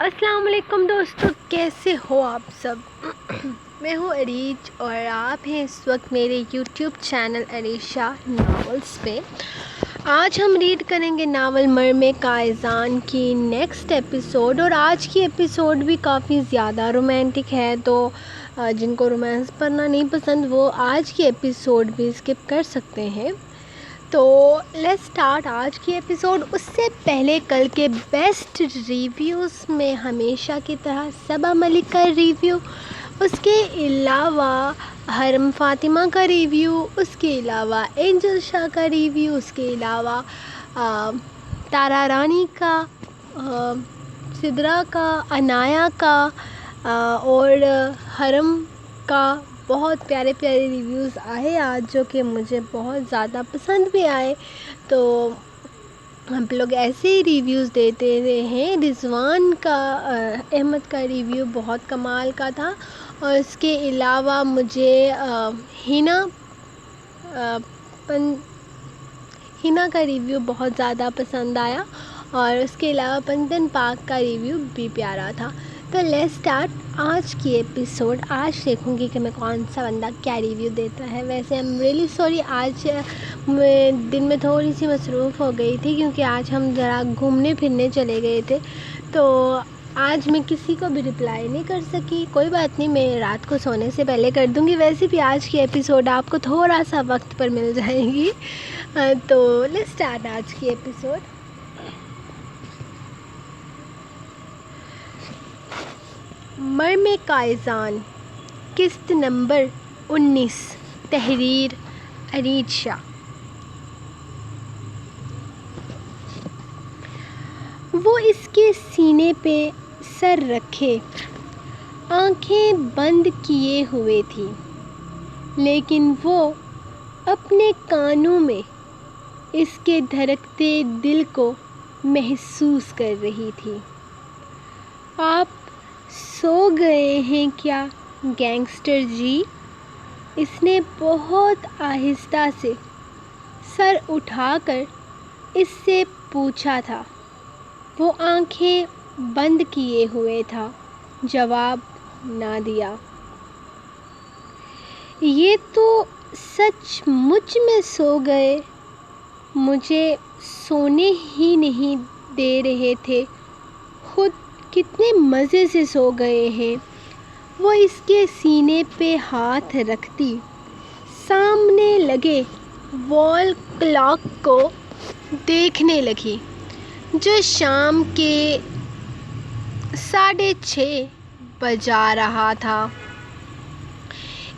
السلام علیکم دوستو، کیسے ہو آپ سب؟ میں ہوں عریج اور آپ ہیں اس وقت میرے یوٹیوب چینل عریشہ ناولز پہ۔ آج ہم ریڈ کریں گے ناول مرمے کائزان کی نیکسٹ ایپیسوڈ، اور آج کی ایپیسوڈ بھی کافی زیادہ رومانٹک ہے، تو جن کو رومانس پڑھنا نہیں پسند وہ آج کی ایپیسوڈ بھی اسکپ کر سکتے ہیں۔ تو لیٹس اسٹارٹ آج کی ایپیسوڈ۔ اس سے پہلے کل کے بیسٹ ریویوز میں ہمیشہ کی طرح صبا ملک کا ریویو، اس کے علاوہ حرم فاطمہ کا ریویو، اس کے علاوہ اینجل شاہ کا ریویو، اس کے علاوہ تارا رانی کا، سدرا کا، انایا کا اور حرم کا بہت پیارے پیارے ریویوز آئے آج، جو کہ مجھے بہت زیادہ پسند بھی آئے۔ تو ہم لوگ ایسے ہی ریویوز دیتے ہیں۔ رضوان کا احمد کا ریویو بہت کمال کا تھا، اور اس کے علاوہ مجھے ہینا کا ریویو بہت زیادہ پسند آیا، اور اس کے علاوہ پنجن پاک کا ریویو بھی پیارا تھا۔ تو لیٹس اسٹارٹ آج کی ایپیسوڈ۔ آج دیکھوں گی کہ میں کون سا بندہ کیا ریویو دیتا ہے۔ ویسے ایم ریئلی سوری، آج میں دن میں تھوڑی سی مصروف ہو گئی تھی، کیونکہ آج ہم ذرا گھومنے پھرنے چلے گئے تھے، تو آج میں کسی کو بھی رپلائی نہیں کر سکی۔ کوئی بات نہیں، میں رات کو سونے سے پہلے کر دوں گی۔ ویسے بھی آج کی ایپیسوڈ آپ کو تھوڑا سا وقت پر مل جائے گی۔ تو لیٹس اسٹارٹ آج کی ایپیسوڈ۔ مرمے کائزان، قسط نمبر 19، تحریر عریج شاہ۔ وہ اس کے سینے پہ سر رکھے آنکھیں بند کیے ہوئے تھی، لیکن وہ اپنے کانوں میں اس کے دھڑکتے دل کو محسوس کر رہی تھی۔ آپ سو گئے ہیں کیا گینگسٹر جی؟ اس نے بہت آہستہ سے سر اٹھا کر اس سے پوچھا تھا۔ وہ آنکھیں بند کیے ہوئے تھا، جواب نہ دیا۔ یہ تو سچ مچ میں سو گئے، مجھے سونے ہی نہیں دے رہے تھے، خود کتنے مزے سے سو گئے ہیں۔ وہ اس کے سینے پہ ہاتھ رکھتی سامنے لگے وال کلاک کو دیکھنے لگی، جو شام کے 6:30 بجا رہا تھا۔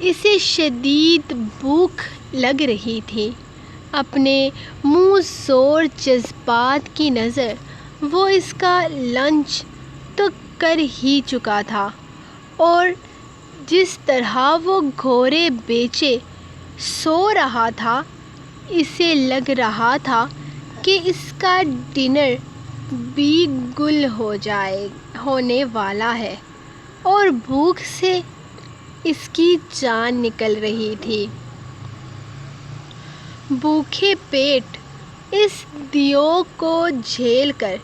اسے شدید بھوک لگ رہی تھی۔ اپنے منہ زور جذبات کی نظر وہ اس کا لنچ تو کر ہی چکا تھا، اور جس طرح وہ گھوڑے بیچے سو رہا تھا، اسے لگ رہا تھا کہ اس کا ڈنر بھی گل ہونے والا ہے، اور بھوک سے اس کی جان نکل رہی تھی۔ بھوکے پیٹ اس دیو کو جھیل کر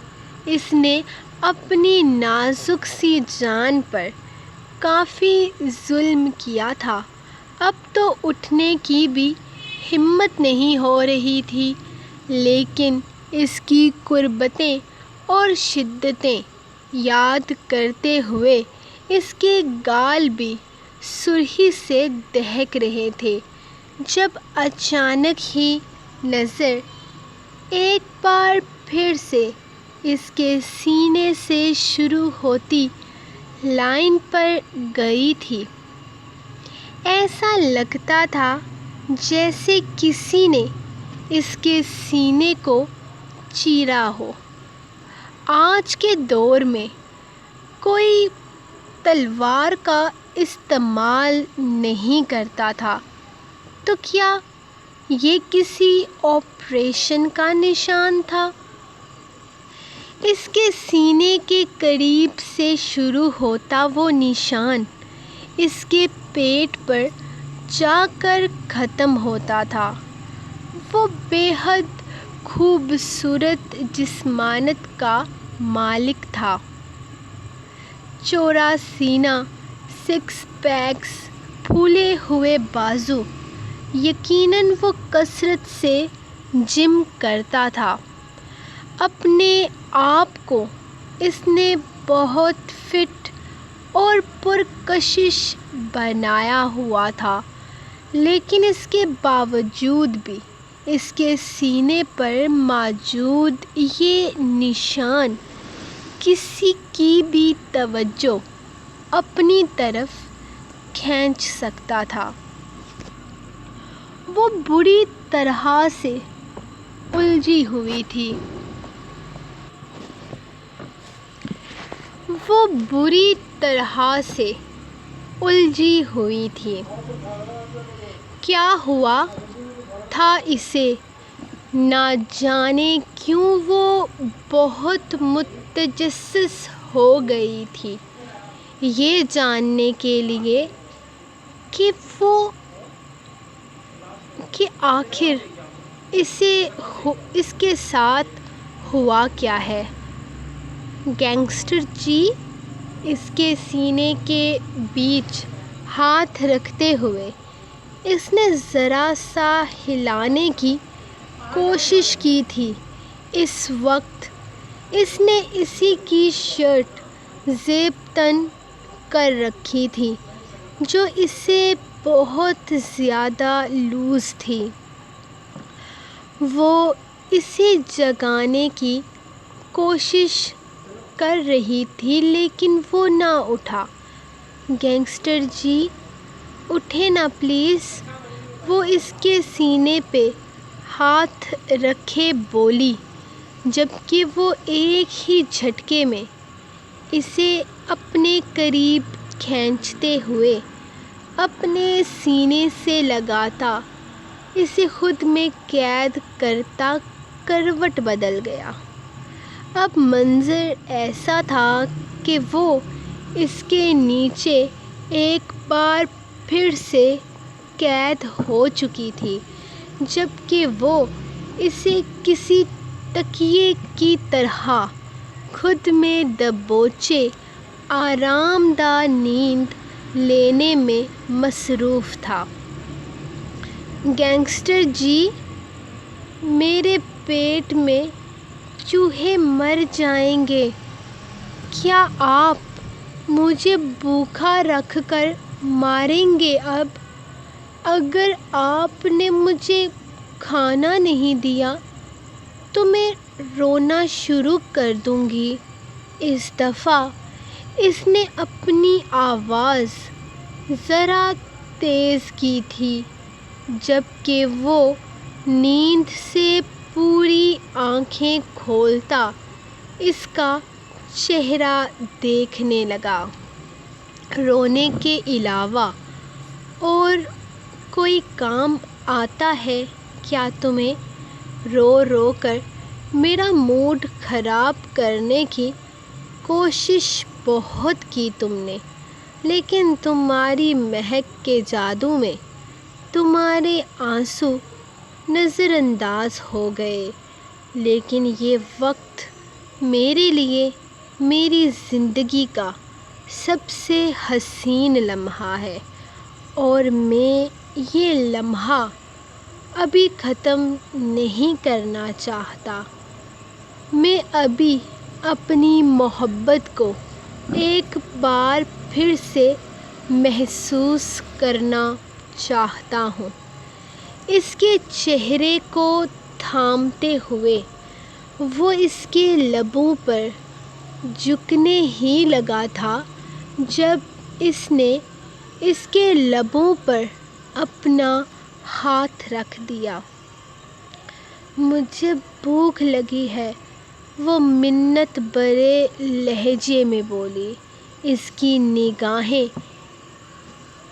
اس نے اپنی نازک سی جان پر کافی ظلم کیا تھا۔ اب تو اٹھنے کی بھی ہمت نہیں ہو رہی تھی، لیکن اس کی قربتیں اور شدتیں یاد کرتے ہوئے اس کے گال بھی سرخی سے دہک رہے تھے، جب اچانک ہی نظر ایک بار پھر سے اس کے سینے سے شروع ہوتی لائن پر گئی تھی۔ ایسا لگتا تھا جیسے کسی نے اس کے سینے کو چیرا ہو۔ آج کے دور میں کوئی تلوار کا استعمال نہیں کرتا تھا، تو کیا یہ کسی آپریشن کا نشان تھا؟ اس کے سینے کے قریب سے شروع ہوتا وہ نشان اس کے پیٹ پر جا کر ختم ہوتا تھا۔ وہ بے حد خوبصورت جسمانیت کا مالک تھا، چوڑا سینہ، سکس پیکس، پھولے ہوئے بازو، یقیناً وہ کثرت سے جم کرتا تھا۔ اپنے آپ کو اس نے بہت فٹ اور پرکشش بنایا ہوا تھا، لیکن اس کے باوجود بھی اس کے سینے پر موجود یہ نشان کسی کی بھی توجہ اپنی طرف کھینچ سکتا تھا۔ وہ بری طرح سے الجھی ہوئی تھی۔ وہ بری طرح سے الجھی ہوئی تھی۔ کیا ہوا تھا اسے؟ نہ جانے کیوں وہ بہت متجسس ہو گئی تھی یہ جاننے کے لیے کہ آخر اس کے ساتھ ہوا کیا ہے۔ گینگسٹر جی، اس کے سینے کے بیچ ہاتھ رکھتے ہوئے اس نے ذرا سا ہلانے کی کوشش کی تھی۔ اس وقت اس نے اسی کی شرٹ زیب تن کر رکھی تھی جو اس سے بہت زیادہ لوز تھی۔ وہ اسے جگانے کی کوشش کر رہی تھی لیکن وہ نہ اٹھا۔ گینگسٹر جی، اٹھیں نا پلیز، وہ اس کے سینے پہ ہاتھ رکھے بولی، جبکہ وہ ایک ہی جھٹکے میں اسے اپنے قریب کھینچتے ہوئے اپنے سینے سے لگاتا اسے خود میں قید کرتا کروٹ بدل گیا۔ اب منظر ایسا تھا کہ وہ اس کے نیچے ایک بار پھر سے قید ہو چکی تھی، جبکہ وہ اسے کسی تکیے کی طرح خود میں دبوچے آرام دہ نیند لینے میں مصروف تھا۔ گینگسٹر جی، میرے پیٹ میں چوہے مر جائیں گے، کیا آپ مجھے بھوکا رکھ کر ماریں گے اب؟ اگر آپ نے مجھے کھانا نہیں دیا تو میں رونا شروع کر دوں گی۔ اس دفعہ اس نے اپنی آواز ذرا تیز کی تھی، جبکہ وہ نیند سے پوری آنکھیں کھولتا اس کا چہرہ دیکھنے لگا۔ رونے کے علاوہ اور کوئی کام آتا ہے کیا تمہیں؟ رو رو کر میرا موڈ خراب کرنے کی کوشش بہت کی تم نے، لیکن تمہاری مہک کے جادو میں تمہارے آنسو نظر انداز ہو گئے۔ لیکن یہ وقت میرے لیے میری زندگی کا سب سے حسین لمحہ ہے، اور میں یہ لمحہ ابھی ختم نہیں کرنا چاہتا۔ میں ابھی اپنی محبت کو ایک بار پھر سے محسوس کرنا چاہتا ہوں۔ اس کے چہرے کو تھامتے ہوئے وہ اس کے لبوں پر جھکنے ہی لگا تھا جب اس نے اس کے لبوں پر اپنا ہاتھ رکھ دیا۔ مجھے بھوک لگی ہے، وہ منت بھرے لہجے میں بولی۔ اس کی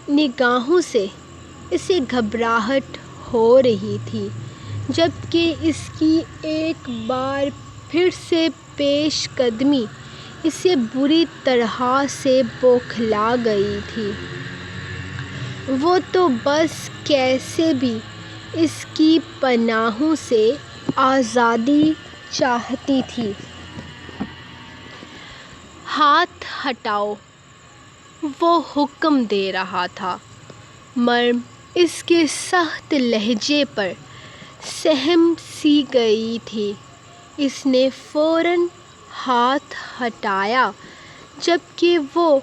نگاہوں سے اسے گھبراہٹ ہو رہی تھی، جبکہ اس کی ایک بار پھر سے پیش قدمی اسے بری طرح سے بوکھلا گئی تھی۔ وہ تو بس کیسے بھی اس کی پناہوں سے آزادی چاہتی تھی۔ ہاتھ ہٹاؤ، وہ حکم دے رہا تھا۔ مریم اس کے سخت لہجے پر سہم سی گئی تھی۔ اس نے فوراً ہاتھ ہٹایا جبکہ وہ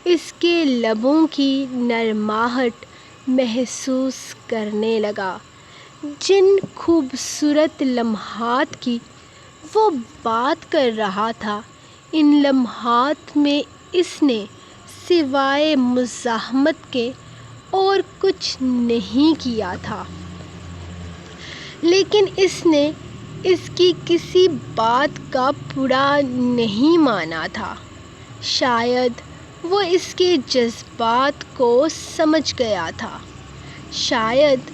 اس کے لبوں کی نرماہٹ محسوس کرنے لگا۔ جن خوبصورت لمحات کی وہ بات کر رہا تھا، ان لمحات میں اس نے سوائے مزاحمت کے اور کچھ نہیں کیا تھا، لیکن اس نے اس کی کسی بات کا برا نہیں مانا تھا۔ شاید وہ اس کے جذبات کو سمجھ گیا تھا، شاید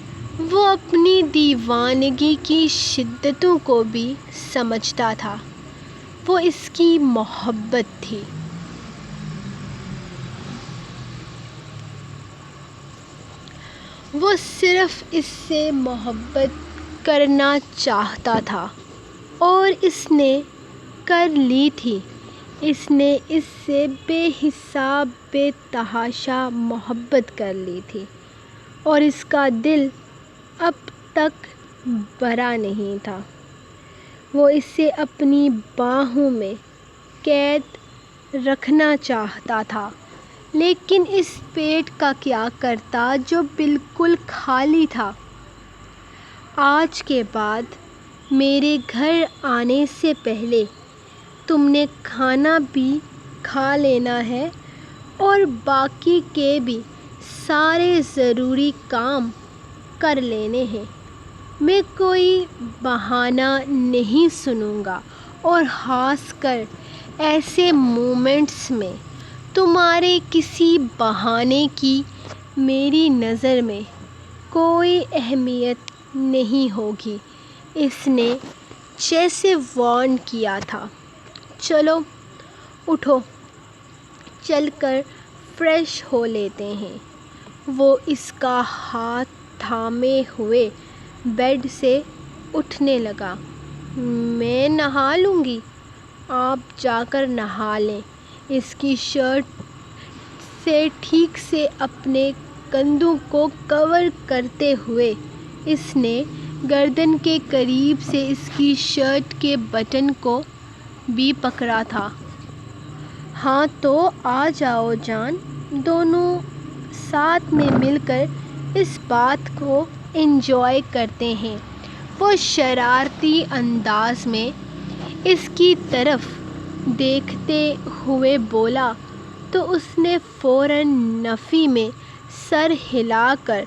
وہ اپنی دیوانگی کی شدتوں کو بھی سمجھتا تھا۔ وہ اس کی محبت تھی۔ وہ صرف اس سے محبت کرنا چاہتا تھا اور اس نے کر لی تھی۔ اس نے اس سے بے حساب بے تحاشا محبت کر لی تھی اور اس کا دل اب تک بھرا نہیں تھا۔ وہ اسے اپنی باہوں میں قید رکھنا چاہتا تھا، لیکن اس پیٹ کا کیا کرتا جو بالکل خالی تھا۔ آج کے بعد میرے گھر آنے سے پہلے تم نے کھانا بھی کھا لینا ہے اور باقی کے بھی سارے ضروری کام کر لینے ہیں۔ میں کوئی بہانہ نہیں سنوں گا، اور خاص کر ایسے مومنٹس میں تمہارے کسی بہانے کی میری نظر میں کوئی اہمیت نہیں ہوگی۔ اس نے جیسے وارن کیا تھا۔ چلو اٹھو، چل کر فریش ہو لیتے ہیں۔ وہ اس کا ہاتھ تھامے ہوئے بیڈ سے اٹھنے لگا۔ میں نہا لوں گی، آپ جا کر نہا لیں۔ اس کی شرٹ سے ٹھیک سے اپنے کندھوں کو کور کرتے ہوئے اس نے گردن کے قریب سے اس کی شرٹ کے بٹن کو بھی پکڑا تھا۔ ہاں تو آ جاؤ جان، دونوں ساتھ میں مل کر اس بات کو انجوائے کرتے ہیں۔ وہ شرارتی انداز میں اس کی طرف دیکھتے ہوئے بولا تو اس نے فوراً نفی میں سر ہلا کر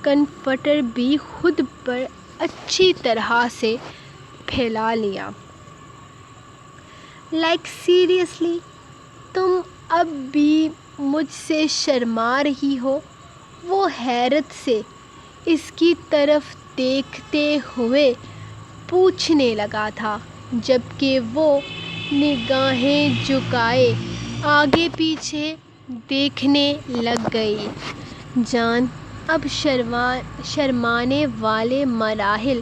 کمفرٹر بھی خود پر اچھی طرح سے پھیلا لیا۔ لائک سیریسلی، تم اب بھی مجھ سے شرما رہی ہو؟ وہ حیرت سے اس کی طرف دیکھتے ہوئے پوچھنے لگا تھا، جبکہ وہ نگاہیں جھکائے آگے پیچھے دیکھنے لگ گئی۔ جان، اب شرمانے والے مراحل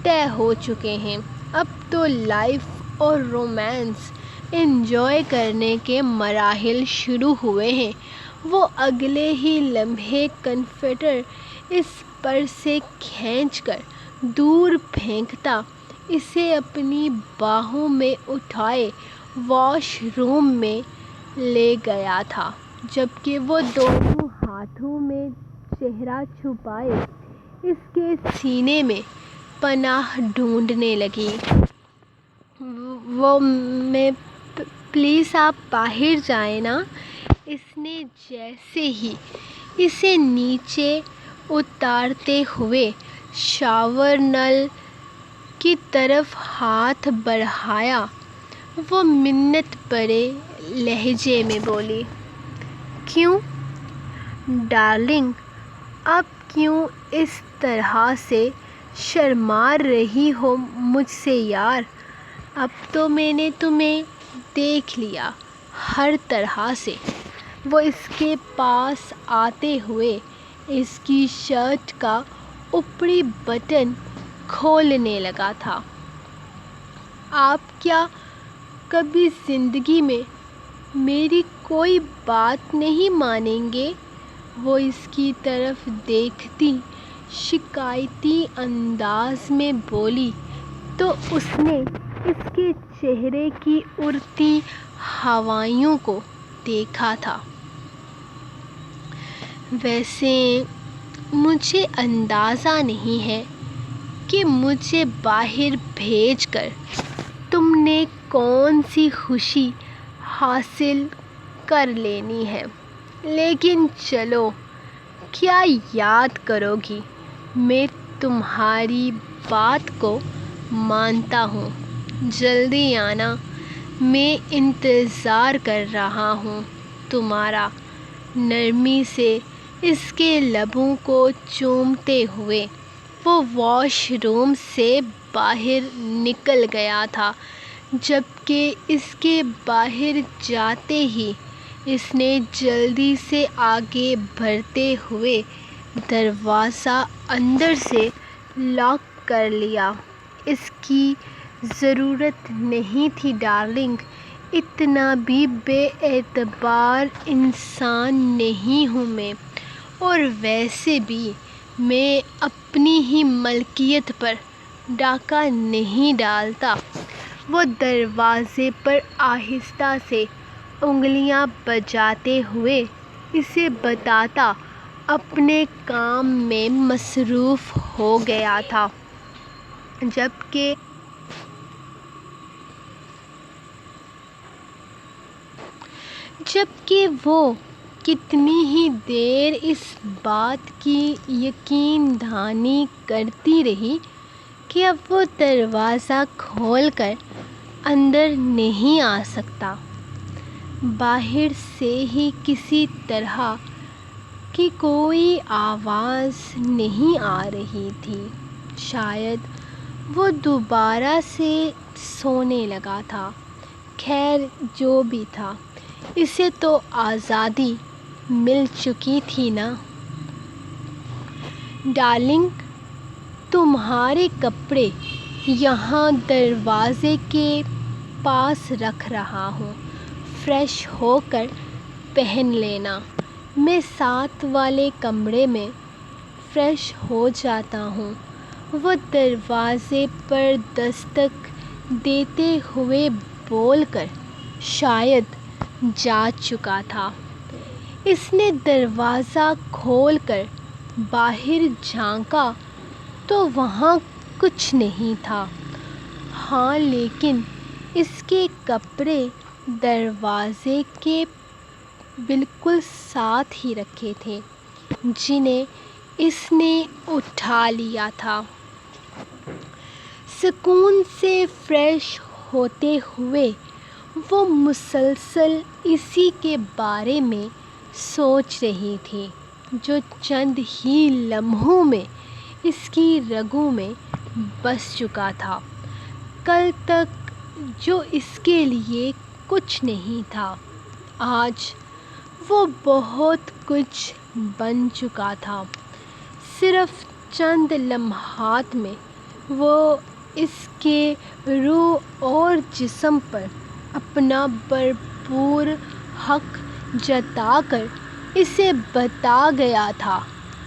طے ہو چکے ہیں۔ اب تو لائف اور رومانس انجوائے کرنے کے مراحل شروع ہوئے ہیں۔ وہ اگلے ہی لمحے کمفرٹر اس پر سے کھینچ کر دور پھینکتا اسے اپنی باہوں میں اٹھائے واش روم میں لے گیا تھا، جبکہ وہ دونوں ہاتھوں میں چہرہ چھپائے اس کے سینے میں پناہ ڈھونڈنے لگی۔ وہ میں پلیز آپ باہر جائیں نا۔ اس نے جیسے ہی اسے نیچے اتارتے ہوئے شاور نل کی طرف ہاتھ بڑھایا، وہ منت بھرے لہجے میں بولی، کیوں ڈارلنگ، اب کیوں اس طرح سے شرما رہی ہو مجھ سے یار؟ اب تو میں نے تمہیں دیکھ لیا ہر طرح سے۔ وہ اس کے پاس آتے ہوئے اس کی شرٹ کا اوپری بٹن کھولنے لگا تھا۔ آپ کیا کبھی زندگی میں میری کوئی بات نہیں مانیں گے؟ وہ اس کی طرف دیکھتی شکایتی انداز میں بولی تو اس نے اس کے چہرے کی اڑتی ہوائیوں کو دیکھا تھا۔ ویسے مجھے اندازہ نہیں ہے کہ مجھے باہر بھیج کر تم نے کون سی خوشی حاصل کر لینی ہے، لیکن چلو، کیا یاد کرو گی، میں تمہاری بات کو مانتا ہوں۔ جلدی آنا، میں انتظار کر رہا ہوں تمہارا۔ نرمی سے اس کے لبوں کو چومتے ہوئے وہ واش روم سے باہر نکل گیا تھا، جبکہ اس کے باہر جاتے ہی اس نے جلدی سے آگے بڑھتے ہوئے دروازہ اندر سے لاک کر لیا۔ اس کی ضرورت نہیں تھی ڈارلنگ، اتنا بھی بے اعتبار انسان نہیں ہوں میں، اور ویسے بھی میں اپنی ہی ملکیت پر ڈاکہ نہیں ڈالتا۔ وہ دروازے پر آہستہ سے انگلیاں بجاتے ہوئے اسے بتاتا اپنے کام میں مصروف ہو گیا تھا، جبکہ وہ کتنی ہی دیر اس بات کی یقین دہانی کرتی رہی کہ اب وہ دروازہ کھول کر اندر نہیں آ سکتا۔ باہر سے ہی کسی طرح کی کوئی آواز نہیں آ رہی تھی، شاید وہ دوبارہ سے سونے لگا تھا۔ خیر جو بھی تھا، اسے تو آزادی مل چکی تھی نا۔ ڈارلنگ، تمہارے کپڑے یہاں دروازے کے پاس رکھ رہا ہوں، فریش ہو کر پہن لینا۔ میں ساتھ والے کمرے میں فریش ہو جاتا ہوں۔ وہ دروازے پر دستک دیتے ہوئے بول کر شاید جا چکا تھا۔ اس نے دروازہ کھول کر باہر جھانکا تو وہاں کچھ نہیں تھا، ہاں لیکن اس کے کپڑے دروازے کے بالکل ساتھ ہی رکھے تھے، جنہیں اس نے اٹھا لیا تھا۔ سکون سے فریش ہوتے ہوئے وہ مسلسل اسی کے بارے میں سوچ رہی تھی جو چند ہی لمحوں میں اس کی رگوں میں بس چکا تھا۔ کل تک جو اس کے لیے کچھ نہیں تھا، آج وہ بہت کچھ بن چکا تھا۔ صرف چند لمحات میں وہ اس کے روح اور جسم پر اپنا بھرپور حق جتا کر اسے بتا گیا تھا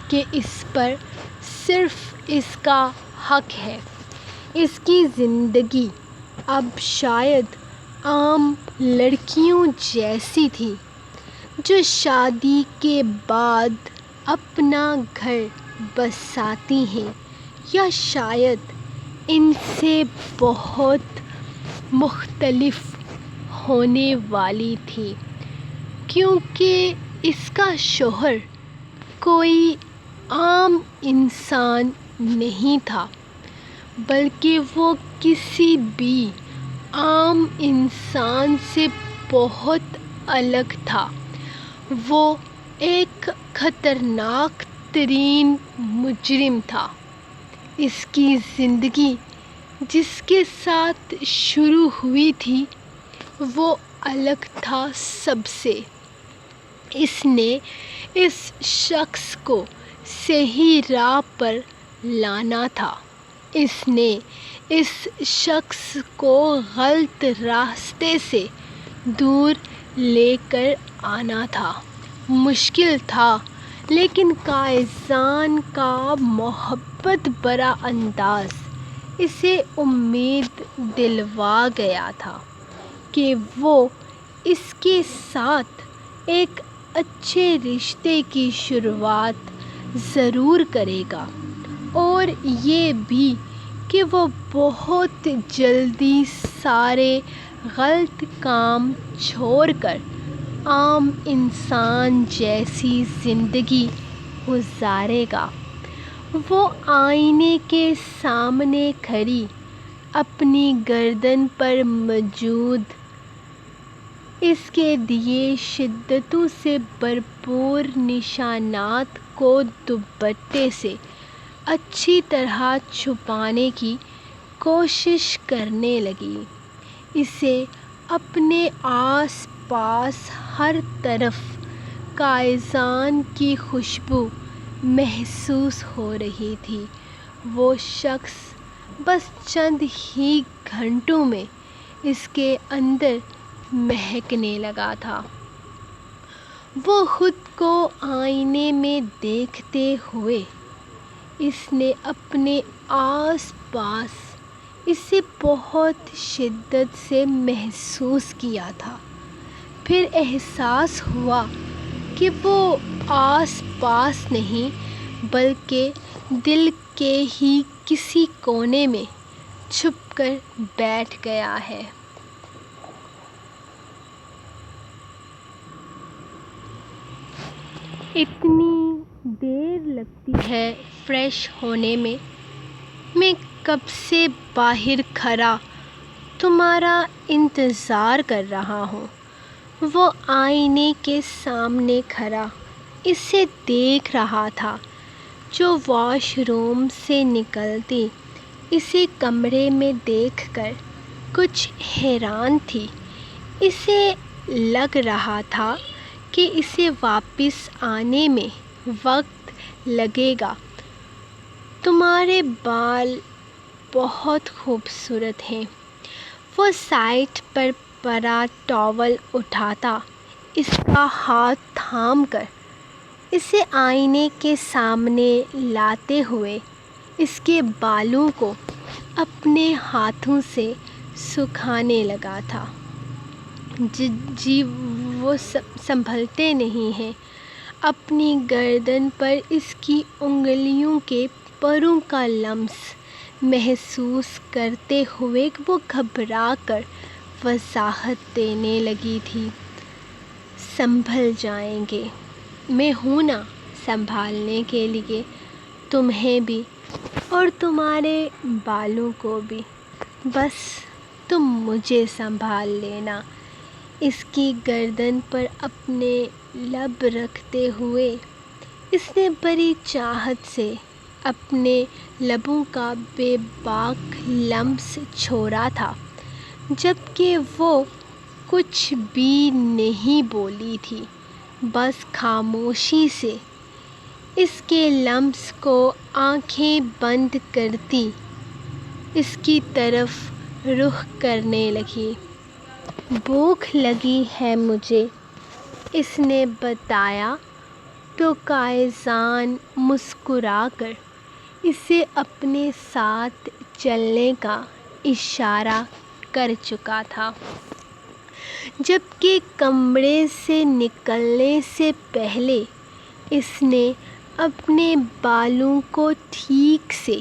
کہ اس پر صرف اس کا حق ہے۔ اس کی زندگی اب شاید عام لڑکیوں جیسی تھی جو شادی کے بعد اپنا گھر بساتی ہیں، یا شاید ان سے بہت مختلف ہونے والی تھی، کیونکہ اس کا شوہر کوئی عام انسان نہیں تھا، بلکہ وہ کسی بھی عام انسان سے بہت الگ تھا۔ وہ ایک خطرناک ترین مجرم تھا۔ اس کی زندگی جس کے ساتھ شروع ہوئی تھی وہ الگ تھا سب سے۔ اس نے اس شخص کو صحیح راہ پر لانا تھا۔ اس نے اس شخص کو غلط راستے سے دور لے کر آنا تھا۔ مشکل تھا، لیکن قائزان کا محبت بھرا انداز اسے امید دلوا گیا تھا کہ وہ اس کے ساتھ ایک اچھے رشتے کی شروعات ضرور کرے گا، اور یہ بھی کہ وہ بہت جلدی سارے غلط کام چھوڑ کر عام انسان جیسی زندگی گزارے گا۔ وہ آئینے کے سامنے کھڑی اپنی گردن پر موجود اس کے دیے شدتوں سے بھرپور نشانات کو دوپٹے سے اچھی طرح چھپانے کی کوشش کرنے لگی۔ اسے اپنے آس پاس ہر طرف قائزان کی خوشبو محسوس ہو رہی تھی۔ وہ شخص بس چند ہی گھنٹوں میں اس کے اندر مہکنے لگا تھا۔ وہ خود کو آئینے میں دیکھتے ہوئے اس نے اپنے آس پاس اسے بہت شدت سے محسوس کیا تھا۔ پھر احساس ہوا کہ وہ آس پاس نہیں بلکہ دل کے ہی کسی کونے میں چھپ کر بیٹھ گیا ہے۔ اتنی دیر لگتی ہے فریش ہونے میں؟ میں کب سے باہر کھڑا تمہارا انتظار کر رہا ہوں۔ وہ آئینے کے سامنے کھڑا اسے دیکھ رہا تھا، جو واش روم سے نکلتی اسے کمرے میں دیکھ کر کچھ حیران تھی۔ اسے لگ رہا تھا کہ اسے واپس آنے میں وقت لگے گا۔ تمہارے بال بہت خوبصورت ہیں۔ وہ سائٹ پر پڑا ٹاول اٹھاتا اس کا ہاتھ تھام کر اسے آئینے کے سامنے لاتے ہوئے اس کے بالوں کو اپنے ہاتھوں سے سکھانے لگا تھا۔ جی وہ سنبھلتے نہیں ہیں۔ اپنی گردن پر اس کی انگلیوں کے پروں کا لمس محسوس کرتے ہوئے وہ گھبرا کر وضاحت دینے لگی تھی۔ سنبھل جائیں گے، میں ہوں نا سنبھالنے کے لیے، تمہیں بھی اور تمہارے بالوں کو بھی، بس تم مجھے سنبھال لینا۔ اس کی گردن پر اپنے لب رکھتے ہوئے اس نے بڑی چاہت سے اپنے لبوں کا بے باک لمس چھوڑا تھا، جبکہ وہ کچھ بھی نہیں بولی تھی، بس خاموشی سے اس کے لمس کو آنکھیں بند کرتی اس کی طرف رخ کرنے لگی۔ بھوک لگی ہے مجھے، اس نے بتایا تو قائزان مسکرا کر اسے اپنے ساتھ چلنے کا اشارہ کر چکا تھا، جبکہ کمرے سے نکلنے سے پہلے اس نے اپنے بالوں کو ٹھیک سے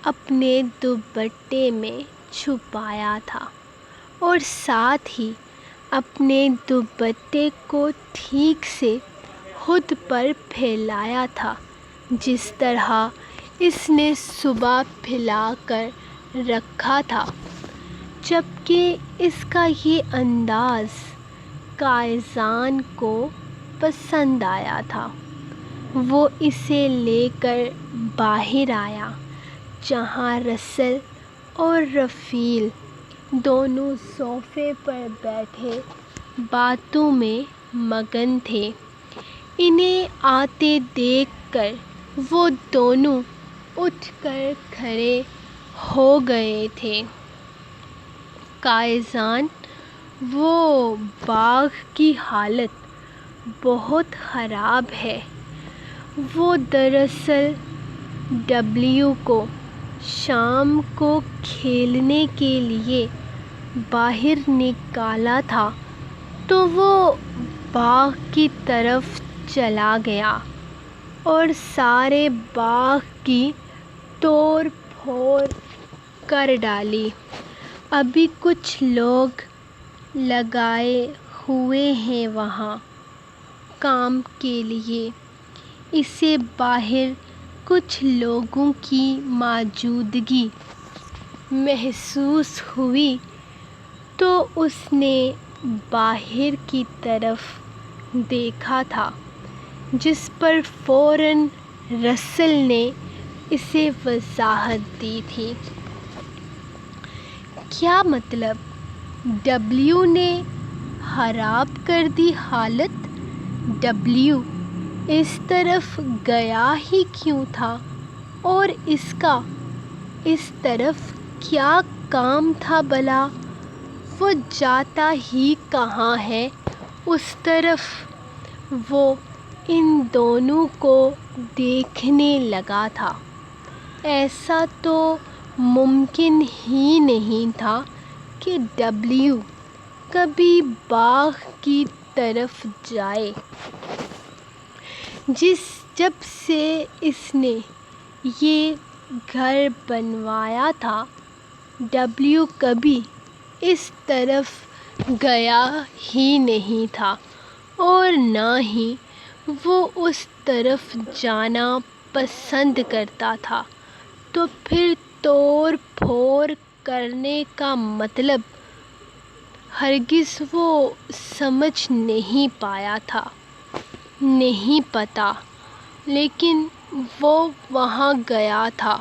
اپنے دوپٹے میں چھپایا تھا، اور ساتھ ہی اپنے دوپٹے کو ٹھیک سے خود پر پھیلایا تھا، جس طرح اس نے صبح پھیلا کر رکھا تھا۔ جبکہ اس کا یہ انداز قائزان کو پسند آیا تھا۔ وہ اسے لے کر باہر آیا، جہاں رسل اور رفیل دونوں صوفے پر بیٹھے باتوں میں مگن تھے۔ انہیں آتے دیکھ کر وہ دونوں اٹھ کر کھڑے ہو گئے تھے۔ قائزان وہ باغ کی حالت بہت خراب ہے۔ وہ دراصل ڈبلیو کو شام کو کھیلنے کے لیے باہر نکالا تھا تو وہ باغ کی طرف چلا گیا اور سارے باغ کی توڑ پھوڑ کر ڈالی۔ ابھی کچھ لوگ لگائے ہوئے ہیں وہاں کام کے لیے۔ اسے باہر کچھ لوگوں کی موجودگی محسوس ہوئی تو اس نے باہر کی طرف دیکھا تھا، جس پر فوراً رسل نے اسے وضاحت دی تھی۔ کیا مطلب؟ ڈبلیو نے خراب کر دی حالت؟ ڈبلیو اس طرف گیا ہی کیوں تھا اور اس کا اس طرف کیا کام تھا بھلا؟ وہ جاتا ہی کہاں ہے اس طرف؟ وہ ان دونوں کو دیکھنے لگا تھا۔ ایسا تو ممکن ہی نہیں تھا کہ ڈبلیو کبھی باغ کی طرف جائے۔ جب سے اس نے یہ گھر بنوایا تھا، ڈبلیو کبھی اس طرف گیا ہی نہیں تھا اور نہ ہی وہ اس طرف جانا پسند کرتا تھا۔ تو پھر توڑ پھوڑ کرنے کا مطلب ہرگز وہ سمجھ نہیں پایا تھا۔ نہیں پتا، لیکن وہ وہاں گیا تھا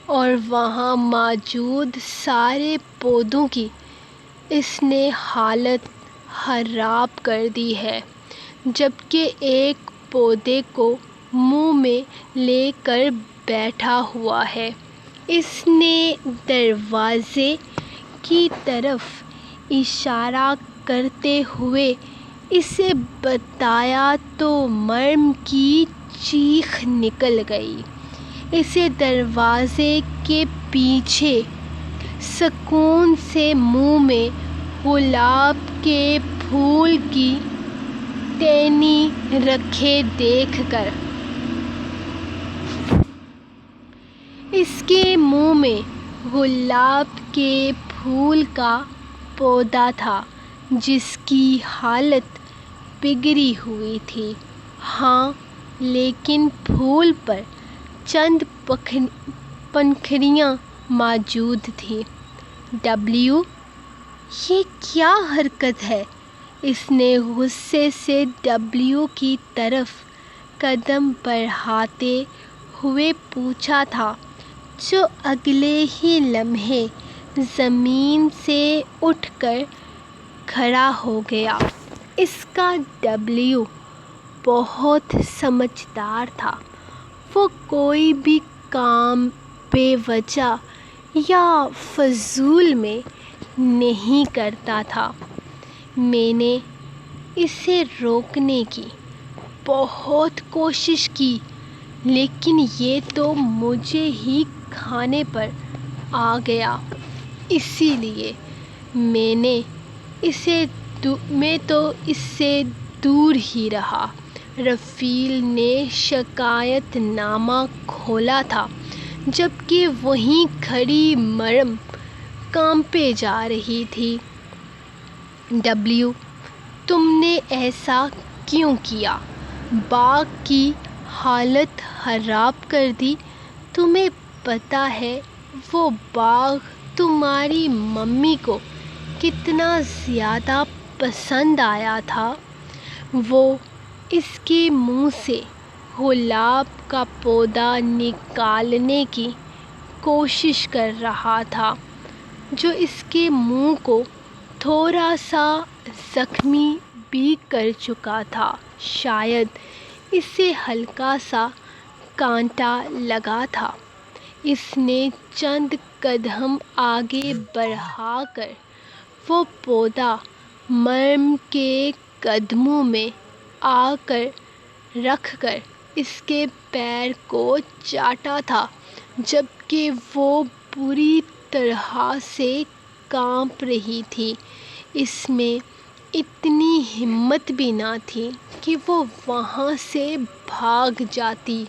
اور وہاں موجود سارے پودوں کی اس نے حالت خراب کر دی ہے، جبکہ ایک پودے کو منہ میں لے کر بیٹھا ہوا ہے۔ اس نے دروازے کی طرف اشارہ کرتے ہوئے اسے بتایا تو مریم کی چیخ نکل گئی۔ اسے دروازے کے پیچھے سکون سے منہ میں گلاب کے پھول کی ٹہنی رکھے دیکھ کر اس کے منہ میں گلاب کے پھول کا پودا تھا جس کی حالت بگڑی ہوئی تھی۔ ہاں، لیکن پھول پر چند پنکھڑیاں موجود تھیں۔ ڈبلیو، یہ کیا حرکت ہے؟ اس نے غصے سے ڈبلیو کی طرف قدم بڑھاتے ہوئے پوچھا تھا، جو اگلے ہی لمحے زمین سے اٹھ کر کھڑا ہو گیا۔ اس کا ڈبلیو بہت سمجھدار تھا۔ وہ کوئی بھی کام بے وجہ یا فضول میں نہیں کرتا تھا۔ میں نے اسے روکنے کی بہت کوشش کی، لیکن یہ تو مجھے ہی کھانے پر آ گیا، اسی لیے میں تو اس سے دور ہی رہا۔ رفیل نے شکایت نامہ کھولا تھا، جبکہ وہیں کھڑی مریم کانپے جا رہی تھی۔ ڈبلیو، تم نے ایسا کیوں کیا؟ باغ کی حالت خراب کر دی۔ تمہیں پتہ ہے وہ باغ تمہاری ممی کو کتنا زیادہ پسند آیا تھا؟ وہ اس کے منہ سے گلاب کا پودا نکالنے کی کوشش کر رہا تھا، جو اس کے منہ کو تھوڑا سا زخمی بھی کر چکا تھا۔ شاید اسے ہلکا سا کانٹا لگا تھا۔ اس نے چند قدم آگے بڑھا کر وہ پودا مریم کے قدموں میں آ کر رکھ کر اس کے پیر کو چاٹا تھا، جبکہ وہ بری طرح سے کانپ رہی تھی۔ اس میں اتنی ہمت بھی نہ تھی کہ وہ وہاں سے بھاگ جاتی۔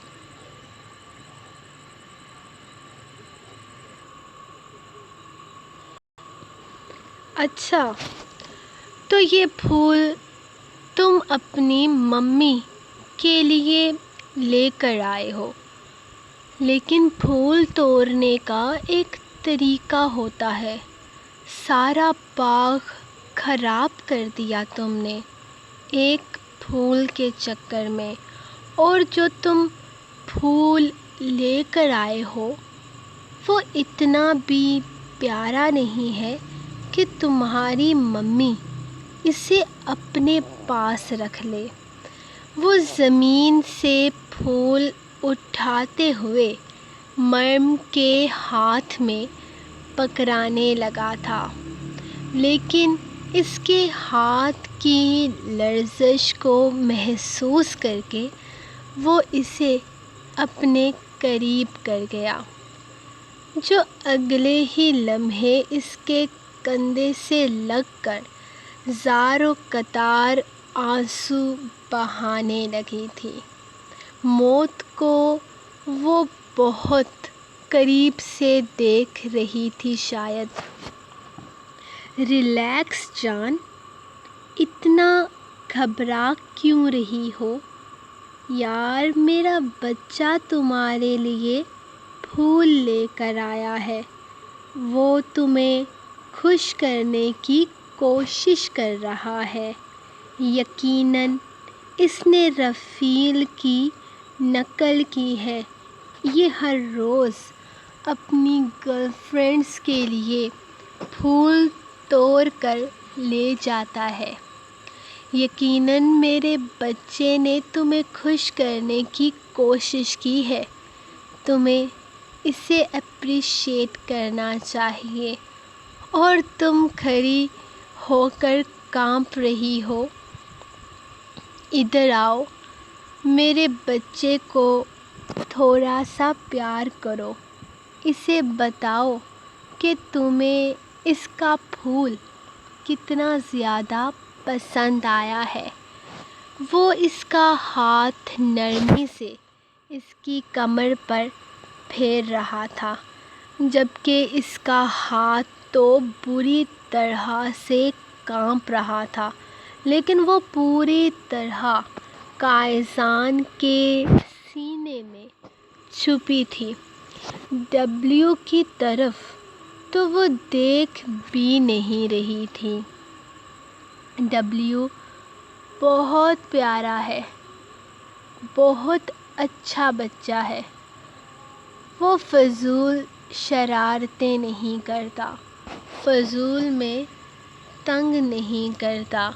اچھا، تو یہ پھول تم اپنی ممی کے لیے لے کر آئے ہو، لیکن پھول توڑنے کا ایک طریقہ ہوتا ہے۔ سارا باغ خراب کر دیا تم نے ایک پھول کے چکر میں، اور جو تم پھول لے کر آئے ہو وہ اتنا بھی پیارا نہیں ہے کہ تمہاری ممی اسے اپنے پاس رکھ لے۔ وہ زمین سے پھول اٹھاتے ہوئے مریم کے ہاتھ میں پکڑانے لگا تھا، لیکن اس کے ہاتھ کی لرزش کو محسوس کر کے وہ اسے اپنے قریب کر گیا، جو اگلے ہی لمحے اس کے کندھے سے لگ کر زار و قطار آنسو بہانے لگی تھی۔ موت کو وہ بہت قریب سے دیکھ رہی تھی شاید۔ ریلیکس جان، اتنا گھبرا کیوں رہی ہو؟ یار، میرا بچہ تمہارے لیے پھول لے کر آیا ہے۔ وہ تمہیں خوش کرنے کی کوشش کر رہا ہے۔ یقیناً اس نے رفیل کی نقل کی ہے۔ یہ ہر روز اپنی گرل فرینڈز کے لیے پھول توڑ کر لے جاتا ہے۔ یقیناً میرے بچے نے تمہیں خوش کرنے کی کوشش کی ہے۔ تمہیں اسے اپریشیٹ کرنا چاہیے، اور تم کھڑی ہو کر کانپ رہی ہو۔ ادھر آؤ، میرے بچے کو تھوڑا سا پیار کرو۔ اسے بتاؤ کہ تمہیں اس کا پھول کتنا زیادہ پسند آیا ہے۔ وہ اس کا ہاتھ نرمی سے اس کی کمر پر پھیر رہا تھا، جبکہ اس کا ہاتھ تو بری طرح سے کانپ رہا تھا، لیکن وہ پوری طرح کائزان کے سینے میں چھپی تھی۔ ڈبلیو کی طرف تو وہ دیکھ بھی نہیں رہی تھی۔ ڈبلیو بہت پیارا ہے، بہت اچھا بچہ ہے۔ وہ فضول شرارتیں نہیں کرتا، فضول میں تنگ نہیں کرتا۔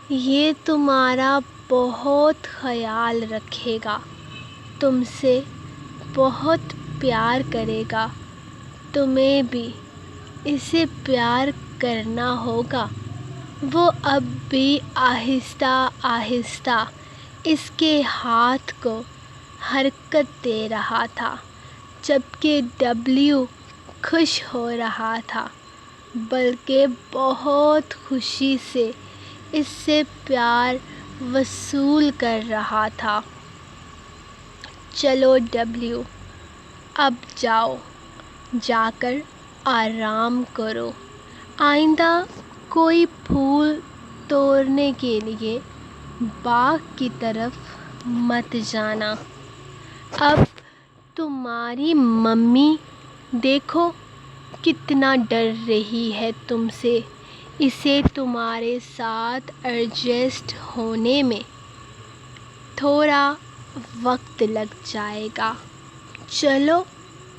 یہ تمہارا بہت خیال رکھے گا، تم سے بہت پیار کرے گا۔ تمہیں بھی اسے پیار کرنا ہوگا۔ وہ اب بھی آہستہ آہستہ اس کے ہاتھ کو حرکت دے رہا تھا، جبکہ ڈبلیو خوش ہو رہا تھا، بلکہ بہت خوشی سے اس سے پیار وصول کر رہا تھا۔ چلو ڈبلیو، اب جاؤ، جا کر آرام کرو۔ آئندہ کوئی پھول توڑنے کے لیے باغ کی طرف مت جانا۔ اب تمہاری ممی دیکھو کتنا ڈر رہی ہے تم سے۔ اسے تمہارے ساتھ ایڈجسٹ ہونے میں تھوڑا وقت لگ جائے گا۔ چلو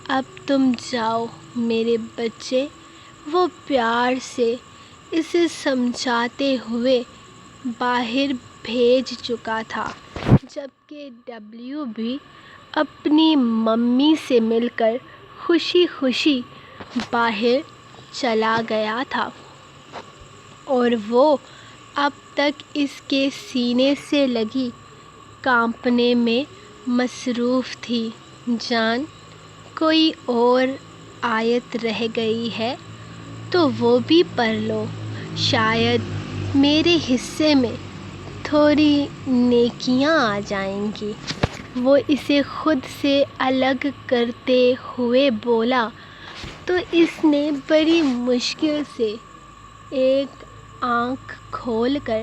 اب تم جاؤ میرے بچے۔ وہ پیار سے اسے سمجھاتے ہوئے باہر بھیج چکا تھا، جبکہ ڈبلیو بھی اپنی ممی سے مل کر خوشی خوشی باہر چلا گیا تھا، اور وہ اب تک اس کے سینے سے لگی کانپنے میں مصروف تھی۔ جان، کوئی اور آیت رہ گئی ہے تو وہ بھی پڑھ لو، شاید میرے حصے میں تھوڑی نیکیاں آ جائیں گی۔ وہ اسے خود سے الگ کرتے ہوئے بولا تو اس نے بڑی مشکل سے ایک آنکھ کھول کر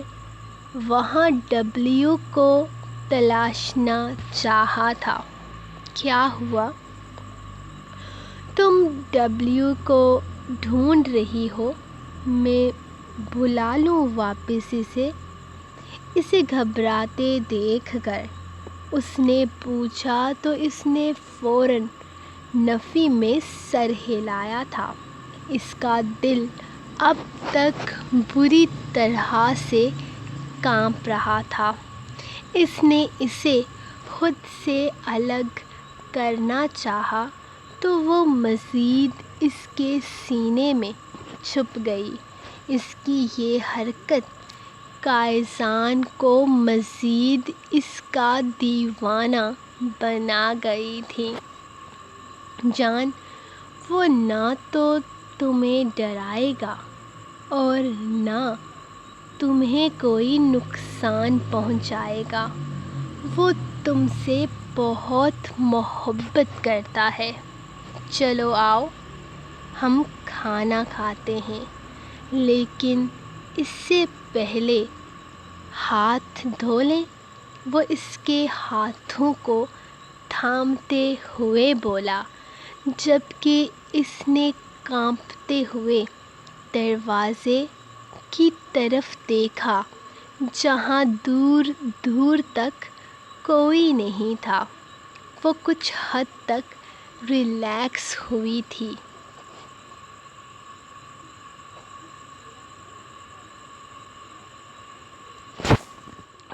وہاں ڈبلیو کو تلاشنا چاہا تھا۔ کیا ہوا؟ تم ڈبلیو کو ڈھونڈ رہی ہو؟ میں بلا لوں واپس اسے گھبراتے دیکھ کر اس نے پوچھا تو اس نے فوراً نفی میں سر ہلایا تھا۔ اس کا دل اب تک بری طرح سے کانپ رہا تھا۔ اس نے اسے خود سے الگ کرنا چاہا تو وہ مزید اس کے سینے میں چھپ گئی۔ اس کی یہ حرکت قائزان کو مزید اس کا دیوانہ بنا گئی تھی۔ جان، وہ نہ تو تمہیں ڈرائے گا اور نہ تمہیں کوئی نقصان پہنچائے گا۔ وہ تم سے بہت محبت کرتا ہے۔ چلو آؤ، ہم کھانا کھاتے ہیں، لیکن اس سے پہلے ہاتھ دھو لیں۔ وہ اس کے ہاتھوں کو تھامتے ہوئے بولا، جبکہ اس نے کانپتے ہوئے دروازے کی طرف دیکھا جہاں دور دور تک کوئی نہیں تھا۔ وہ کچھ حد تک ریلیکس ہوئی تھی۔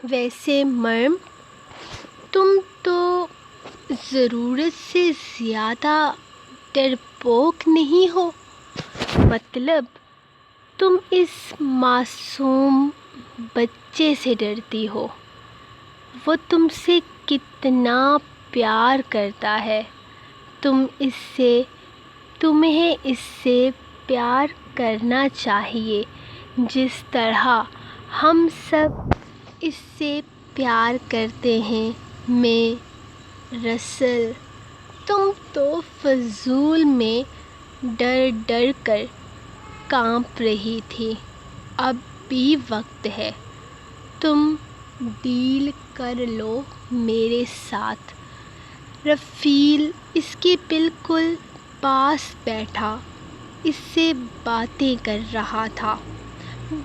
ویسے مریم، تم تو ضرورت سے زیادہ ڈرپوک نہیں ہو؟ مطلب تم اس معصوم بچے سے ڈرتی ہو؟ وہ تم سے کتنا پیار کرتا ہے۔ تمہیں اس سے پیار کرنا چاہیے جس طرح ہم سب اس سے پیار کرتے ہیں۔ رسل، تم تو فضول میں ڈر ڈر کر کانپ رہی تھی۔ اب بھی وقت ہے، تم ڈیل کر لو میرے ساتھ۔ رفیل اس کے بالکل پاس بیٹھا اس سے باتیں کر رہا تھا،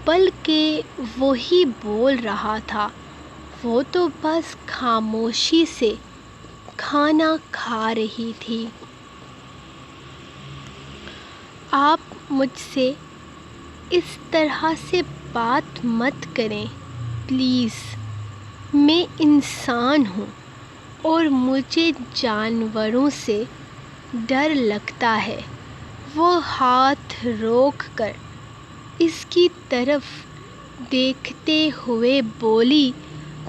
بلکہ وہی بول رہا تھا۔ وہ تو بس خاموشی سے کھانا کھا رہی تھی۔ آپ مجھ سے اس طرح سے بات مت کریں پلیز۔ میں انسان ہوں اور مجھے جانوروں سے ڈر لگتا ہے۔ وہ ہاتھ روک کر اس کی طرف دیکھتے ہوئے بولی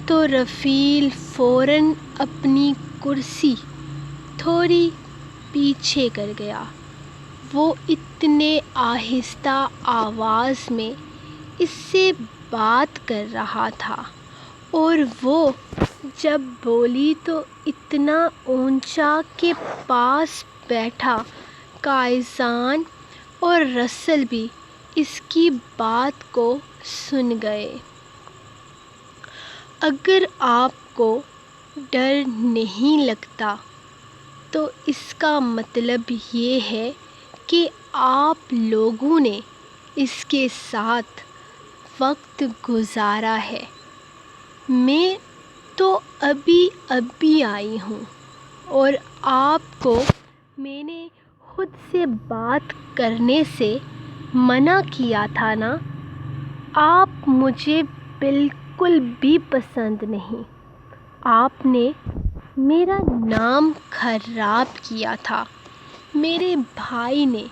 تو رفیل فوراً اپنی کرسی تھوڑی پیچھے کر گیا۔ وہ اتنے آہستہ آواز میں اس سے بات کر رہا تھا اور وہ جب بولی تو اتنا اونچا کہ پاس بیٹھا قائزان اور رسل بھی اس کی بات کو سن گئے۔ اگر آپ کو ڈر نہیں لگتا تو اس کا مطلب یہ ہے کہ آپ لوگوں نے اس کے ساتھ وقت گزارا ہے۔ میں تو ابھی آئی ہوں اور آپ کو میں نے خود سے بات کرنے سے منع کیا تھا نا۔ آپ مجھے بالکل بھی پسند نہیں۔ آپ نے میرا نام خراب کیا تھا۔ میرے بھائی نے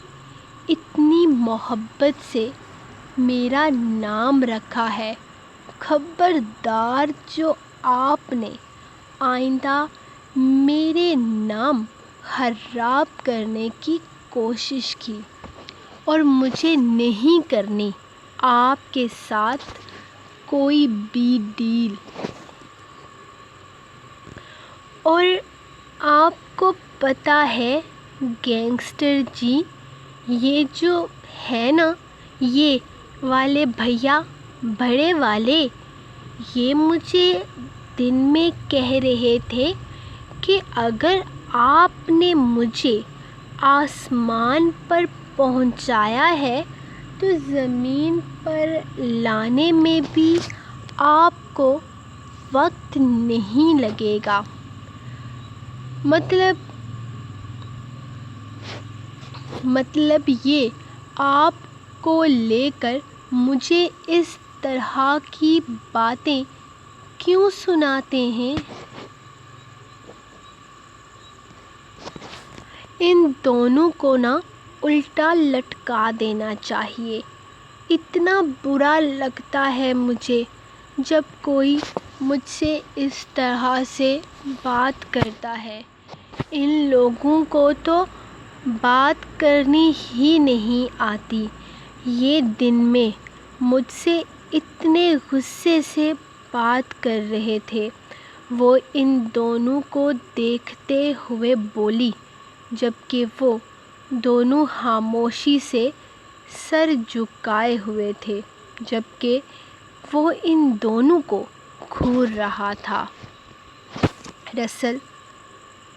اتنی محبت سے میرا نام رکھا ہے خبردار جو آپ نے آئندہ میرے نام خراب کرنے کی کوشش کی، اور مجھے نہیں کرنی آپ کے ساتھ کوئی بھی ڈیل۔ اور آپ کو پتہ ہے گینگسٹر جی، یہ جو ہے نا، یہ والے بھیا، بڑے والے، یہ مجھے دن میں کہہ رہے تھے کہ اگر آپ نے مجھے آسمان پر پہنچایا ہے تو زمین پر لانے میں بھی آپ کو وقت نہیں لگے گا۔ مطلب یہ آپ کو لے کر مجھے اس طرح کی باتیں کیوں سناتے ہیں؟ ان دونوں کو نا الٹا لٹکا دینا چاہیے۔ اتنا برا لگتا ہے مجھے جب کوئی مجھ سے اس طرح سے بات کرتا ہے۔ ان لوگوں کو تو بات کرنی ہی نہیں آتی۔ یہ دن میں مجھ سے اتنے غصے سے بات کر رہے تھے۔ وہ ان دونوں کو دیکھتے ہوئے بولی، جبکہ وہ دونوں خاموشی سے سر جھکائے ہوئے تھے، جبکہ وہ ان دونوں کو گھور رہا تھا۔ رسل،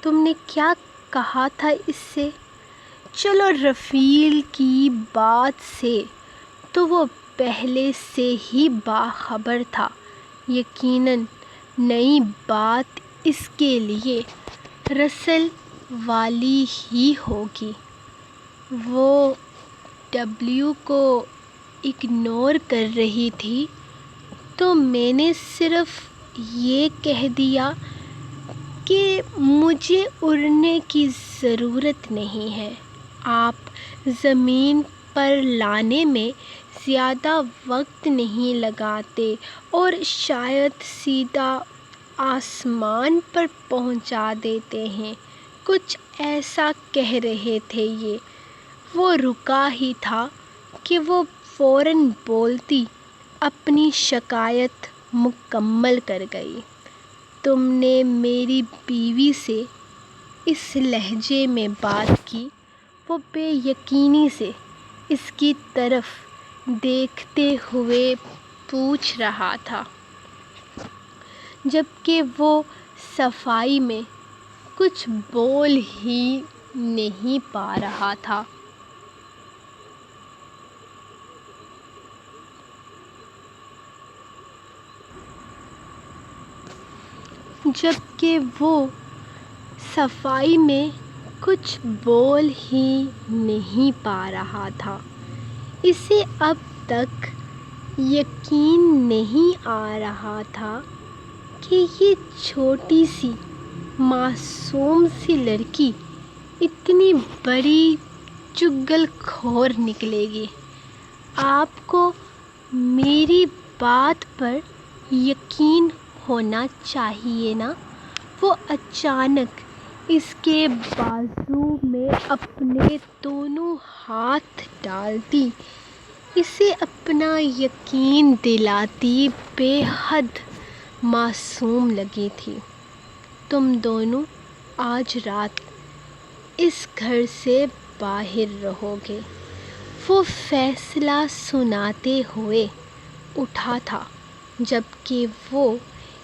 تم نے کیا کہا تھا اس سے؟ چلو رفیل کی بات سے تو وہ پہلے سے ہی باخبر تھا۔ یقیناً نئی بات اس کے لیے رسل والی ہی ہوگی۔ وہ ڈبلیو کو اگنور کر رہی تھی تو میں نے صرف یہ کہہ دیا کہ مجھے اڑنے کی ضرورت نہیں ہے۔ آپ زمین پر لانے میں زیادہ وقت نہیں لگاتے اور شاید سیدھا آسمان پر پہنچا دیتے ہیں، کچھ ایسا کہہ رہے تھے یہ۔ وہ رکا ہی تھا کہ وہ فوراً بولتی اپنی شکایت مکمل کر گئی۔ تم نے میری بیوی سے اس لہجے میں بات کی؟ وہ بے یقینی سے اس کی طرف دیکھتے ہوئے پوچھ رہا تھا، جبکہ وہ صفائی میں کچھ بول ہی نہیں پا رہا تھا۔ اسے اب تک یقین نہیں آ رہا تھا کہ یہ چھوٹی سی معصوم سی لڑکی اتنی بڑی چغل خور نکلے گی۔ آپ کو میری بات پر یقین ہونا چاہیے نا۔ وہ اچانک اس کے بازو میں اپنے دونوں ہاتھ ڈالتی، اسے اپنا یقین دلاتی بے حد معصوم لگی تھی۔ تم دونوں آج رات اس گھر سے باہر رہو گے۔ وہ فیصلہ سناتے ہوئے اٹھا تھا، جبکہ وہ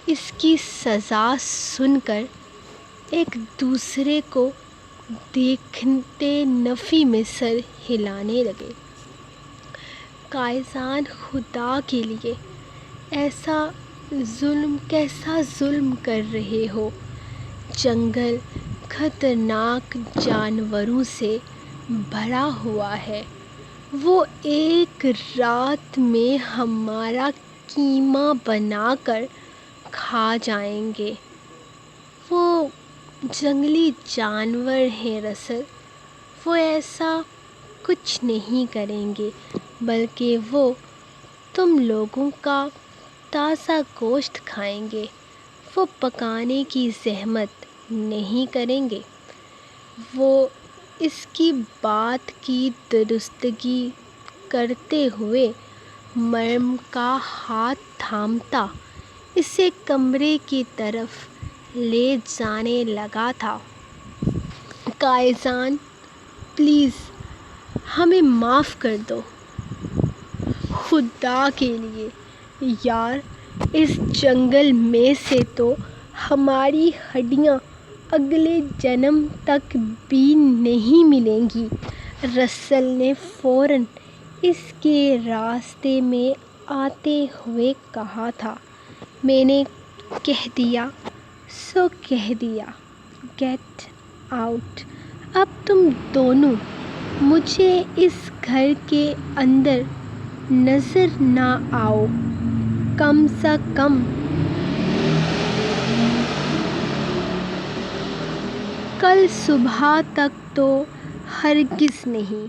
اس کی سزا سن کر ایک دوسرے کو دیکھتے نفی میں سر ہلانے لگے۔ قائزان خدا کے لیے ایسا کیسا ظلم کر رہے ہو؟ جنگل خطرناک جانوروں سے بھرا ہوا ہے۔ وہ ایک رات میں ہمارا قیمہ بنا کر کھا جائیں گے۔ وہ جنگلی جانور ہیں رسل، وہ ایسا کچھ نہیں کریں گے، بلکہ وہ تم لوگوں کا تازہ گوشت کھائیں گے، وہ پکانے کی زحمت نہیں کریں گے۔ وہ اس کی بات کی درستگی کرتے ہوئے مریم کا ہاتھ تھامتا اسے کمرے کی طرف لے جانے لگا تھا۔ قائزان، پلیز ہمیں معاف کر دو، خدا کے لیے یار، اس جنگل میں سے تو ہماری ہڈیاں اگلے جنم تک بھی نہیں ملیں گی۔ رسل نے فوراً اس کے راستے میں آتے ہوئے کہا تھا، میں نے کہہ دیا سو کہہ دیا، گیٹ آؤٹ۔ اب تم دونوں مجھے اس گھر کے اندر نظر نہ آؤ، کم سے کم کل صبح تک تو ہرگز نہیں۔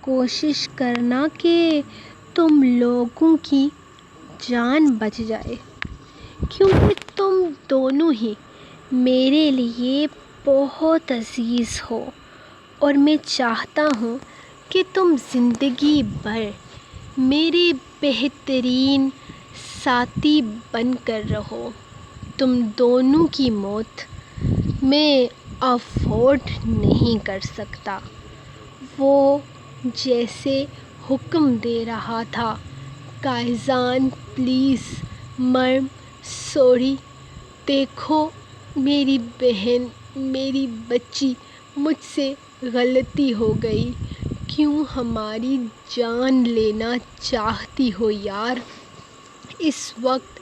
کوشش کرنا کہ تم لوگوں کی جان بچ جائے، کیونکہ تم دونوں ہی میرے لیے بہت عزیز ہو، اور میں چاہتا ہوں کہ تم زندگی بھر میرے بہترین ساتھی بن کر رہو۔ تم دونوں کی موت میں افورڈ نہیں کر سکتا۔ وہ جیسے حکم دے رہا تھا، قائزان پلیز، مریم سوری، دیکھو میری بہن، میری بچی، مجھ سے غلطی ہو گئی۔ کیوں ہماری جان لینا چاہتی ہو یار؟ اس وقت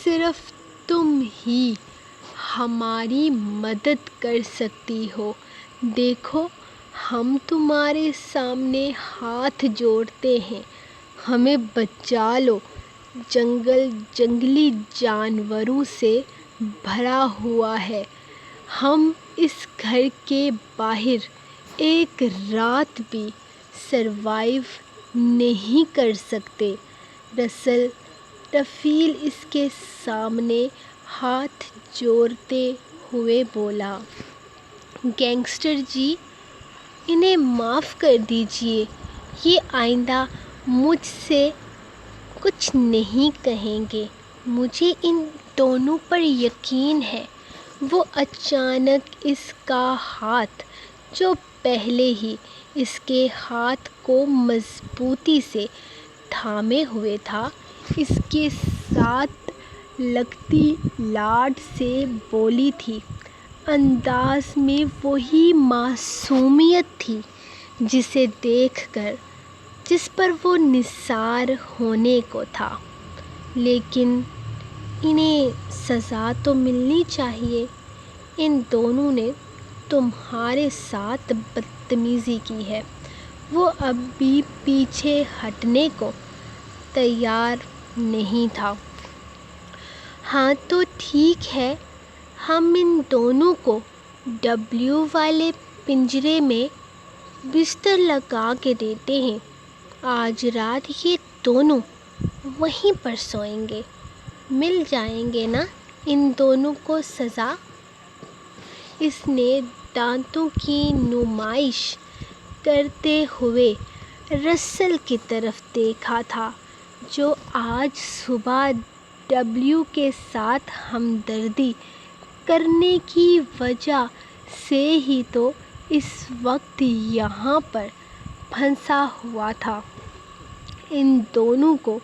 صرف تم ہی ہماری مدد کر سکتی ہو۔ دیکھو ہم تمہارے سامنے ہاتھ جوڑتے ہیں، ہمیں بچا لو۔ جنگل جنگلی جانوروں سے بھرا ہوا ہے، ہم اس گھر کے باہر ایک رات بھی سروائیو نہیں کر سکتے۔ رسل اس کے سامنے ہاتھ جوڑتے ہوئے بولا، گینگسٹر جی، انہیں معاف کر دیجیے، یہ آئندہ مجھ سے کچھ نہیں کہیں گے، مجھے ان دونوں پر یقین ہے۔ وہ اچانک اس کا ہاتھ، جو پہلے ہی اس کے ہاتھ کو مضبوطی سے تھامے ہوئے تھا، اس کے ساتھ لگتی لاڈ سے بولی تھی، انداز میں وہی معصومیت تھی جس پر وہ نثار ہونے کو تھا۔ لیکن انہیں سزا تو ملنی چاہیے، ان دونوں نے تمہارے ساتھ بدتمیزی کی ہے۔ وہ اب بھی پیچھے ہٹنے کو تیار نہیں تھا۔ ہاں تو ٹھیک ہے، ہم ان دونوں کو ڈبلیو والے پنجرے میں بستر لگا کے دیتے ہیں، آج رات یہ دونوں وہیں پر سوئیں گے، مل جائیں گے نا ان دونوں کو سزا۔ اس نے دانتوں کی نمائش کرتے ہوئے رسل کی طرف دیکھا تھا، جو آج صبح ڈبلیو کے ساتھ ہمدردی کرنے کی وجہ سے ہی تو اس وقت یہاں پر پھنسا ہوا تھا۔ ان دونوں کو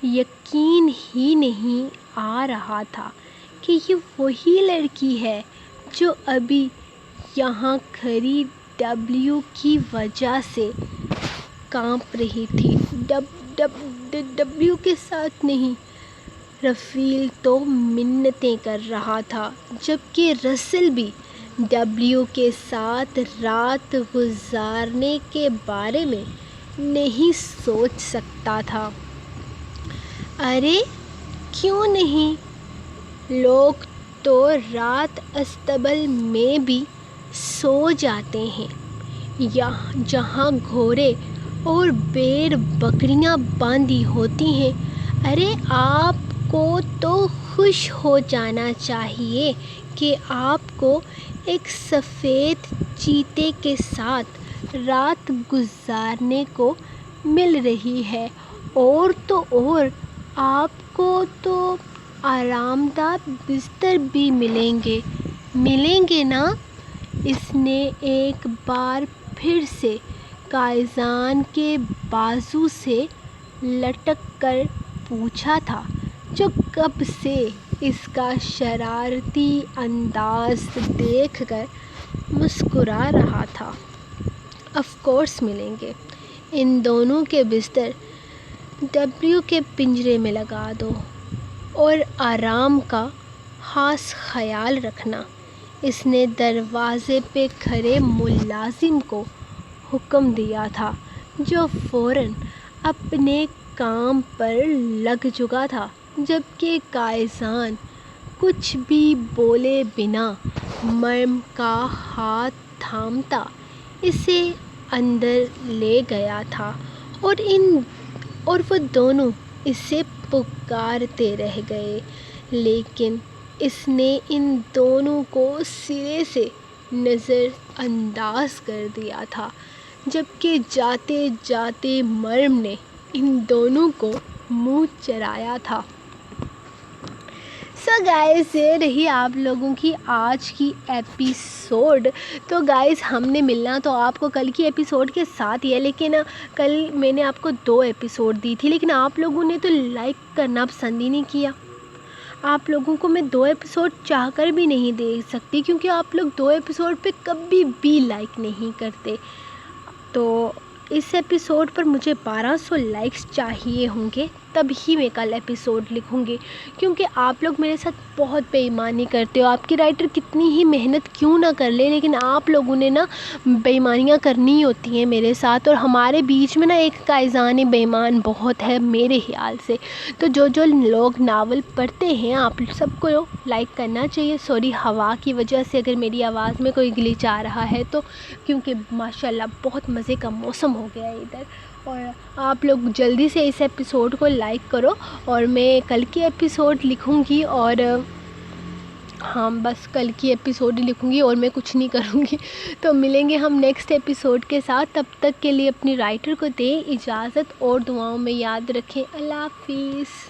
یقین ہی نہیں آ رہا تھا کہ یہ وہی لڑکی ہے جو ابھی یہاں کھڑی ڈبلیو کی وجہ سے کانپ رہی تھی۔ ڈبلیو کے ساتھ نہیں، رسل تو منتیں کر رہا تھا، جبکہ رسل بھی ڈبلیو کے ساتھ رات گزارنے کے بارے میں نہیں سوچ سکتا تھا۔ ارے کیوں نہیں؟ لوگ تو رات اصطبل میں بھی سو جاتے ہیں، جہاں گھوڑے اور بھیڑ بکریاں باندھی ہوتی ہیں۔ ارے آپ کو تو خوش ہو جانا چاہیے کہ آپ کو ایک سفید چیتے کے ساتھ رات گزارنے کو مل رہی ہے، اور تو اور آپ کو تو آرام دہ بستر بھی ملیں گے نا؟ اس نے ایک بار پھر سے قائزان کے بازو سے لٹک کر پوچھا تھا، جو کب سے اس کا شرارتی انداز دیکھ کر مسکرا رہا تھا۔ آف کورس ملیں گے۔ ان دونوں کے بستر ڈبلیو کے پنجرے میں لگا دو اور آرام کا خاص خیال رکھنا۔ اس نے دروازے پہ کھڑے ملازم کو حکم دیا تھا، جو فوراً اپنے کام پر لگ چکا تھا، جبکہ قائزان کچھ بھی بولے بنا مرم کا ہاتھ تھامتا اسے اندر لے گیا تھا، اور وہ دونوں اسے پکارتے رہ گئے، لیکن اس نے ان دونوں کو سرے سے نظر انداز کر دیا تھا، جبکہ جاتے جاتے مرم نے ان دونوں کو منہ چرایا تھا۔ سو گائز، یہ رہی آپ لوگوں کی آج کی ایپیسوڈ۔ تو گائز، ہم نے ملنا تو آپ کو کل کی ایپیسوڈ کے ساتھ ہی ہے، لیکن کل میں نے آپ کو 2 ایپیسوڈ دی تھی، لیکن آپ لوگوں نے تو لائک کرنا پسند ہی نہیں کیا۔ آپ لوگوں کو میں 2 ایپیسوڈ چاہ کر بھی نہیں دے سکتی، کیونکہ آپ لوگ 2 ایپیسوڈ پہ کبھی بھی لائک نہیں کرتے۔ تو اس ایپیسوڈ پر مجھے 1200 لائکس چاہیے ہوں گے، تب ہی میں کل ایپیسوڈ لکھوں گی، کیونکہ آپ لوگ میرے ساتھ بہت بے ایمانی کرتے ہو۔ آپ کی رائٹر کتنی ہی محنت کیوں نہ کر لے، لیکن آپ لوگوں نے نا بے ایمانیاں کرنی ہوتی ہیں میرے ساتھ، اور ہمارے بیچ میں نا ایک قائزان بے ایمان بہت ہے میرے خیال سے۔ تو جو لوگ ناول پڑھتے ہیں، آپ سب کو لائک کرنا چاہیے۔ سوری، ہوا کی وجہ سے اگر میری آواز میں کوئی گلچ آ رہا ہے تو، کیونکہ ماشاءاللہ بہت مزے کا موسم ہو گیا ہے ادھر۔ اور آپ لوگ جلدی سے اس ایپیسوڈ کو لائک کرو، اور میں کل کی ایپیسوڈ لکھوں گی، اور ہاں بس کل کی ایپیسوڈ ہی لکھوں گی اور میں کچھ نہیں کروں گی۔ تو ملیں گے ہم نیکسٹ ایپیسوڈ کے ساتھ، تب تک کے لیے اپنی رائٹر کو دیں اجازت، اور دعاؤں میں یاد رکھیں۔ اللہ حافظ۔